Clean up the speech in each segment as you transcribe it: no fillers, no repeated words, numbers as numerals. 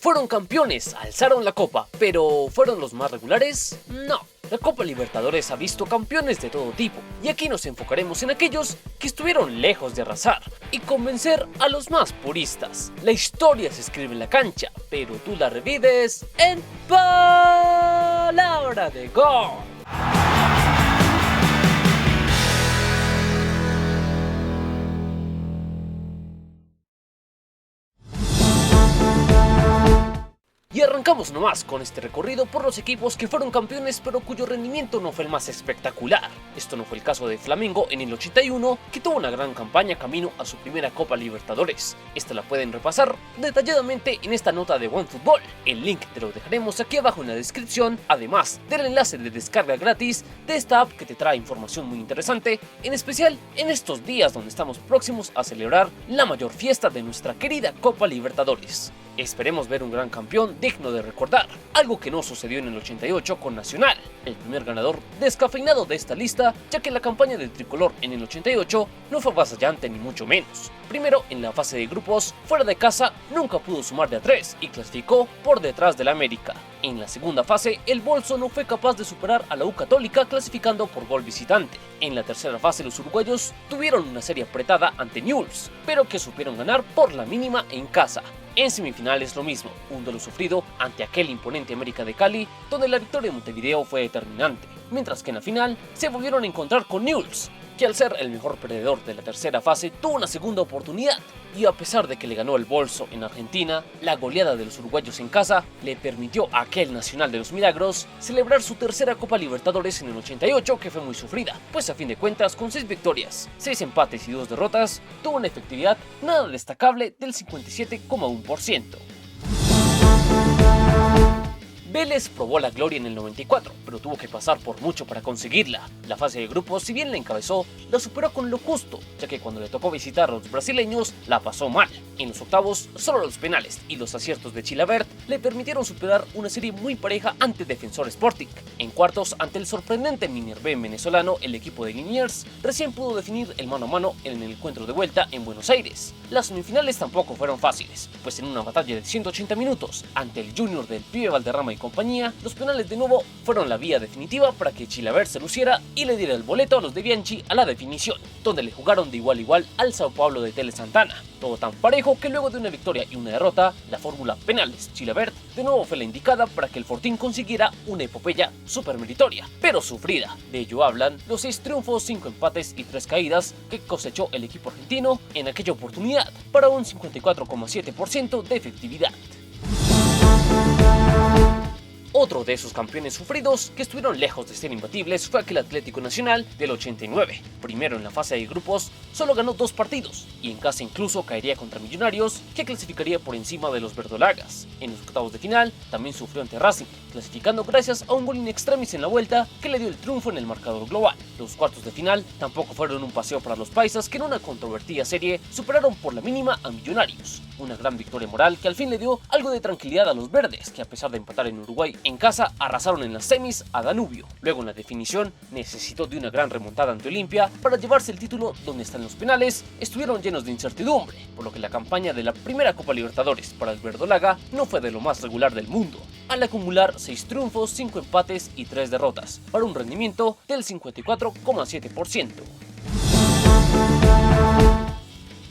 Fueron campeones, alzaron la copa, pero ¿fueron los más regulares? No. La Copa Libertadores ha visto campeones de todo tipo, y aquí nos enfocaremos en aquellos que estuvieron lejos de arrasar y convencer a los más puristas. La historia se escribe en la cancha, pero tú la revives en palabra de gol. Y arrancamos nomás con este recorrido por los equipos que fueron campeones pero cuyo rendimiento no fue el más espectacular. Esto no fue el caso de Flamengo en el 81, que tuvo una gran campaña camino a su primera Copa Libertadores. Esta la pueden repasar detalladamente en esta nota de OneFootball. El link te lo dejaremos aquí abajo en la descripción, además del enlace de descarga gratis de esta app que te trae información muy interesante, en especial en estos días donde estamos próximos a celebrar la mayor fiesta de nuestra querida Copa Libertadores. Esperemos ver un gran campeón digno de recordar, algo que no sucedió en el 88 con Nacional, el primer ganador descafeinado de esta lista, ya que la campaña del tricolor en el 88 no fue avasallante ni mucho menos. Primero, en la fase de grupos, fuera de casa, nunca pudo sumar de a 3 y clasificó por detrás del América. En la segunda fase, el Bolso no fue capaz de superar a la U Católica clasificando por gol visitante. En la tercera fase, los uruguayos tuvieron una serie apretada ante Newell's, pero que supieron ganar por la mínima en casa. En semifinales lo mismo, un duelo sufrido ante aquel imponente América de Cali, donde la victoria de Montevideo fue determinante, mientras que en la final se volvieron a encontrar con Newell's, que al ser el mejor perdedor de la tercera fase tuvo una segunda oportunidad, y a pesar de que le ganó el Bolso en Argentina, la goleada de los uruguayos en casa le permitió a aquel Nacional de los Milagros celebrar su tercera Copa Libertadores en el 88, que fue muy sufrida, pues a fin de cuentas con 6 victorias, 6 empates y 2 derrotas, tuvo una efectividad nada destacable del 57,1%. Vélez probó la gloria en el 94, pero tuvo que pasar por mucho para conseguirla. La fase de grupos, si bien la encabezó, la superó con lo justo, ya que cuando le tocó visitar a los brasileños, la pasó mal. En los octavos, solo los penales y los aciertos de Chilavert le permitieron superar una serie muy pareja ante Defensor Sporting. En cuartos, ante el sorprendente Minervé venezolano, el equipo de Liniers recién pudo definir el mano a mano en el encuentro de vuelta en Buenos Aires. Las semifinales tampoco fueron fáciles, pues en una batalla de 180 minutos ante el Junior del Pibe Valderrama y compañía, los penales de nuevo fueron la vía definitiva para que Chilavert se luciera y le diera el boleto a los de Bianchi a la definición, donde le jugaron de igual a igual al Sao Paulo de Tele Santana. Todo tan parejo que luego de una victoria y una derrota, la fórmula penales Chilavert de nuevo fue la indicada para que el Fortín consiguiera una epopeya super meritoria, pero sufrida. De ello hablan los 6 triunfos, 5 empates y 3 caídas que cosechó el equipo argentino en aquella oportunidad, para un 54,7% de efectividad. Otro de esos campeones sufridos que estuvieron lejos de ser imbatibles fue aquel Atlético Nacional del 89. Primero en la fase de grupos solo ganó 2 partidos y en casa incluso caería contra Millonarios, que clasificaría por encima de los verdolagas. En los octavos de final también sufrió ante Racing, clasificando gracias a un gol in extremis en la vuelta que le dio el triunfo en el marcador global. Los cuartos de final tampoco fueron un paseo para los paisas, que en una controvertida serie superaron por la mínima a Millonarios. Una gran victoria moral que al fin le dio algo de tranquilidad a los verdes, que a pesar de empatar en Uruguay en casa arrasaron en las semis a Danubio. Luego en la definición necesitó de una gran remontada ante Olimpia para llevarse el título, donde hasta en los penales estuvieron llenos de incertidumbre, por lo que la campaña de la primera Copa Libertadores para el verdolaga no fue de lo más regular del mundo, al acumular 6 triunfos, 5 empates y 3 derrotas, para un rendimiento del 54,7%.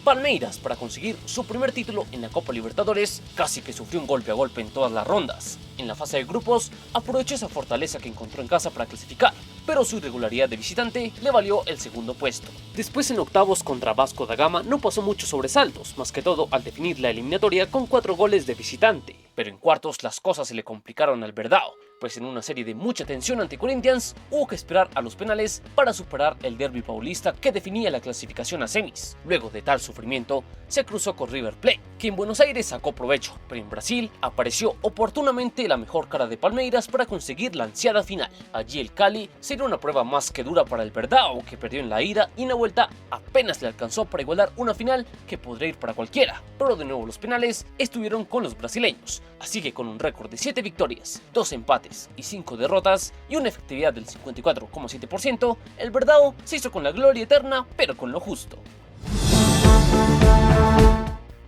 Palmeiras, para conseguir su primer título en la Copa Libertadores, casi que sufrió un golpe a golpe en todas las rondas. En la fase de grupos, aprovechó esa fortaleza que encontró en casa para clasificar, pero su irregularidad de visitante le valió el segundo puesto. Después en octavos contra Vasco da Gama no pasó muchos sobresaltos, más que todo al definir la eliminatoria con 4 goles de visitante. Pero en cuartos las cosas se le complicaron al Verdao, pues en una serie de mucha tensión ante Corinthians hubo que esperar a los penales para superar el derbi paulista que definía la clasificación a semis. Luego de tal sufrimiento, se cruzó con River Plate, que en Buenos Aires sacó provecho, pero en Brasil apareció oportunamente la mejor cara de Palmeiras para conseguir la ansiada final. Allí el Cali sería una prueba más que dura para el Verdao, que perdió en la ida y en la vuelta apenas le alcanzó para igualar una final que podría ir para cualquiera, pero de nuevo los penales estuvieron con los brasileños, así que con un récord de 7 victorias, 2 empates y 5 derrotas y una efectividad del 54,7%, el Verdao se hizo con la gloria eterna, pero con lo justo.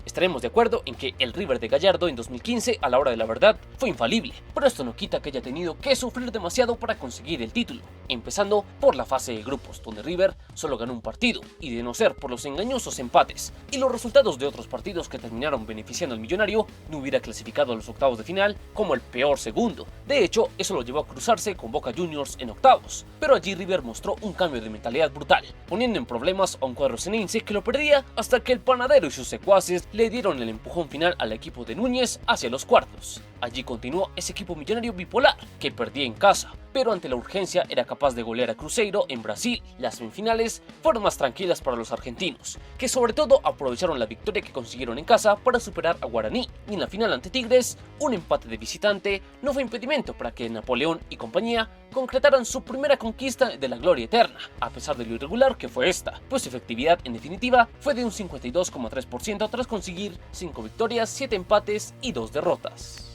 Estaremos de acuerdo en que el River de Gallardo en 2015 a la hora de la verdad fue infalible, pero esto no quita que haya tenido que sufrir demasiado para conseguir el título, empezando por la fase de grupos, donde River solo ganó un partido, y de no ser por los engañosos empates y los resultados de otros partidos que terminaron beneficiando al millonario, no hubiera clasificado a los octavos de final como el peor segundo. De hecho, eso lo llevó a cruzarse con Boca Juniors en octavos, pero allí River mostró un cambio de mentalidad brutal, poniendo en problemas a un cuadro ceneice que lo perdía hasta que el Panadero y sus secuaces le dieron el empujón final al equipo de Núñez hacia los cuartos. Allí continuó ese equipo millonario bipolar, que perdía en casa, pero ante la urgencia era capaz de golear a Cruzeiro en Brasil. Las semifinales fueron más tranquilas para los argentinos, que sobre todo aprovecharon la victoria que consiguieron en casa para superar a Guaraní, y en la final ante Tigres, un empate de visitante no fue impedimento para que Napoleón y compañía concretaran su primera conquista de la gloria eterna, a pesar de lo irregular que fue esta, pues su efectividad en definitiva fue de un 52,3% tras conseguir 5 victorias, 7 empates y 2 derrotas.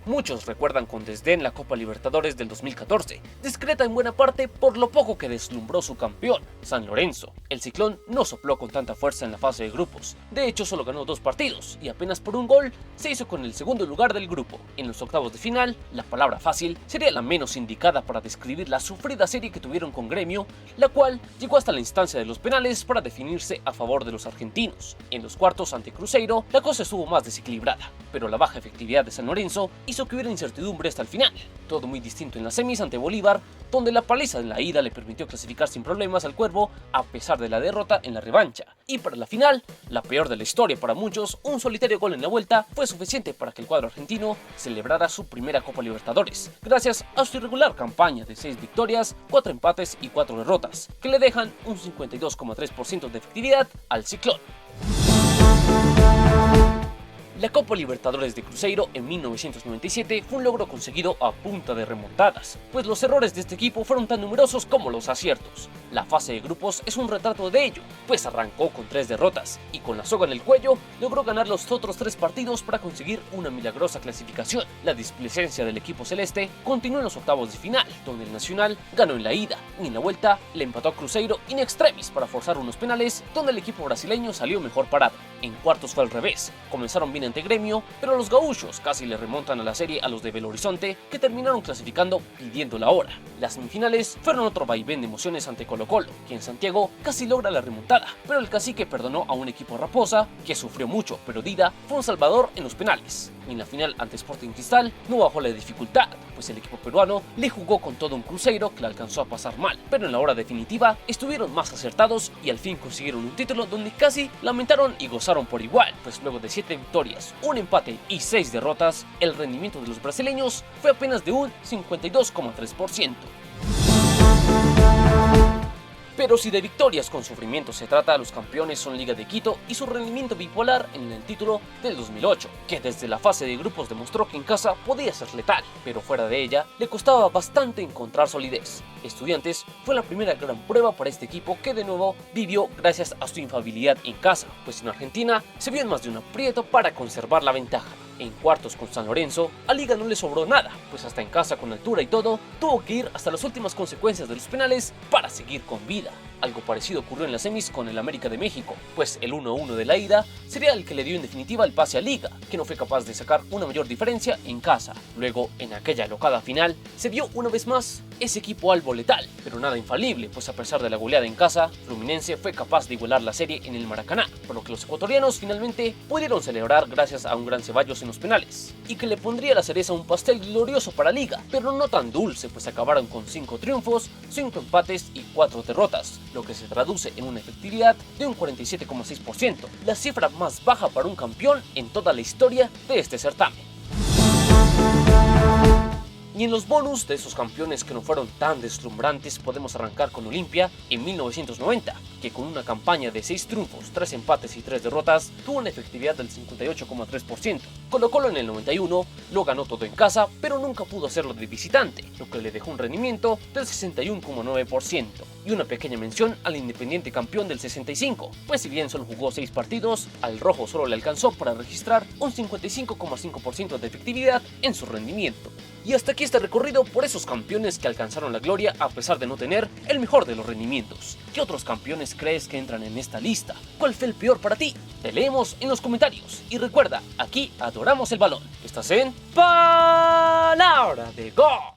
Muchos recuerdan con desdén la Copa Libertadores del 2014, discreta en buena parte por lo poco que deslumbró su campeón, San Lorenzo. El ciclón no sopló con tanta fuerza en la fase de grupos, de hecho solo ganó 2 partidos y apenas por un gol se hizo con el segundo lugar del grupo. En los octavos de final, la palabra fácil sería la menos indicada para describir la sufrida serie que tuvieron con Gremio, la cual llegó hasta la instancia de los penales para definirse a favor de los argentinos. En los cuartos ante Cruzeiro, la cosa estuvo más desequilibrada, pero la baja efectividad de San Lorenzo hizo que hubiera incertidumbre hasta el final. Todo muy distinto en las semis ante Bolívar, donde la paliza en la ida le permitió clasificar sin problemas al Cuervo a pesar de la derrota en la revancha. Y para la final, la peor de la historia para muchos, un solitario gol en la vuelta fue suficiente para que el cuadro argentino celebrara su primera Copa Libertadores, gracias a su irregular campaña de 6 victorias, 4 empates y 4 derrotas, que le dejan un 52,3% de efectividad al ciclón. La Copa Libertadores de Cruzeiro en 1997 fue un logro conseguido a punta de remontadas, pues los errores de este equipo fueron tan numerosos como los aciertos. La fase de grupos es un retrato de ello, pues arrancó con 3 derrotas y con la soga en el cuello logró ganar los otros 3 partidos para conseguir una milagrosa clasificación. La displicencia del equipo celeste continuó en los octavos de final, donde el Nacional ganó en la ida y en la vuelta le empató a Cruzeiro in extremis para forzar unos penales donde el equipo brasileño salió mejor parado. En cuartos fue al revés, comenzaron bien ante Gremio, pero los gaúchos casi le remontan a la serie a los de Belo Horizonte, que terminaron clasificando pidiendo la hora. Las semifinales fueron otro vaivén de emociones ante Colo-Colo, que en Santiago casi logra la remontada, pero el cacique perdonó a un equipo raposa que sufrió mucho, pero Dida fue un salvador en los penales. En la final ante Sporting Cristal no bajó la dificultad, pues el equipo peruano le jugó con todo un Cruzeiro que le alcanzó a pasar mal, pero en la hora definitiva estuvieron más acertados y al fin consiguieron un título donde casi lamentaron y gozaron por igual, pues luego de 7 victorias, un empate y 6 derrotas, el rendimiento de los brasileños fue apenas de un 52,3%. Pero si de victorias con sufrimiento se trata, los campeones son Liga de Quito y su rendimiento bipolar en el título del 2008, que desde la fase de grupos demostró que en casa podía ser letal, pero fuera de ella le costaba bastante encontrar solidez. Estudiantes fue la primera gran prueba para este equipo que de nuevo vivió gracias a su infalibilidad en casa, pues en Argentina se vio en más de un aprieto para conservar la ventaja. En cuartos con San Lorenzo, a Liga no le sobró nada, pues hasta en casa con altura y todo, tuvo que ir hasta las últimas consecuencias de los penales para seguir con vida. Algo parecido ocurrió en las semis con el América de México, pues el 1-1 de la ida sería el que le dio en definitiva el pase a Liga, que no fue capaz de sacar una mayor diferencia en casa. Luego, en aquella locada final, se vio una vez más ese equipo albo letal, pero nada infalible, pues a pesar de la goleada en casa, Fluminense fue capaz de igualar la serie en el Maracaná, por lo que los ecuatorianos finalmente pudieron celebrar gracias a un gran Ceballos en los penales, y que le pondría la cereza a un pastel glorioso para Liga, pero no tan dulce, pues acabaron con 5 triunfos, 5 empates y 4 derrotas, lo que se traduce en una efectividad de un 47,6%, la cifra más baja para un campeón en toda la historia de este certamen. Y en los bonus de esos campeones que no fueron tan deslumbrantes podemos arrancar con Olimpia en 1990, que con una campaña de 6 triunfos, 3 empates y 3 derrotas tuvo una efectividad del 58,3%. Colo-Colo en el 91 lo ganó todo en casa, pero nunca pudo hacerlo de visitante, lo que le dejó un rendimiento del 61,9%. Y una pequeña mención al Independiente campeón del 65, pues si bien solo jugó 6 partidos, al rojo solo le alcanzó para registrar un 55,5% de efectividad en su rendimiento. Y hasta aquí aquí este recorrido por esos campeones que alcanzaron la gloria a pesar de no tener el mejor de los rendimientos. ¿Qué otros campeones crees que entran en esta lista? ¿Cuál fue el peor para ti? Te leemos en los comentarios. Y recuerda, aquí adoramos el balón. Estás en Palabra de Gol.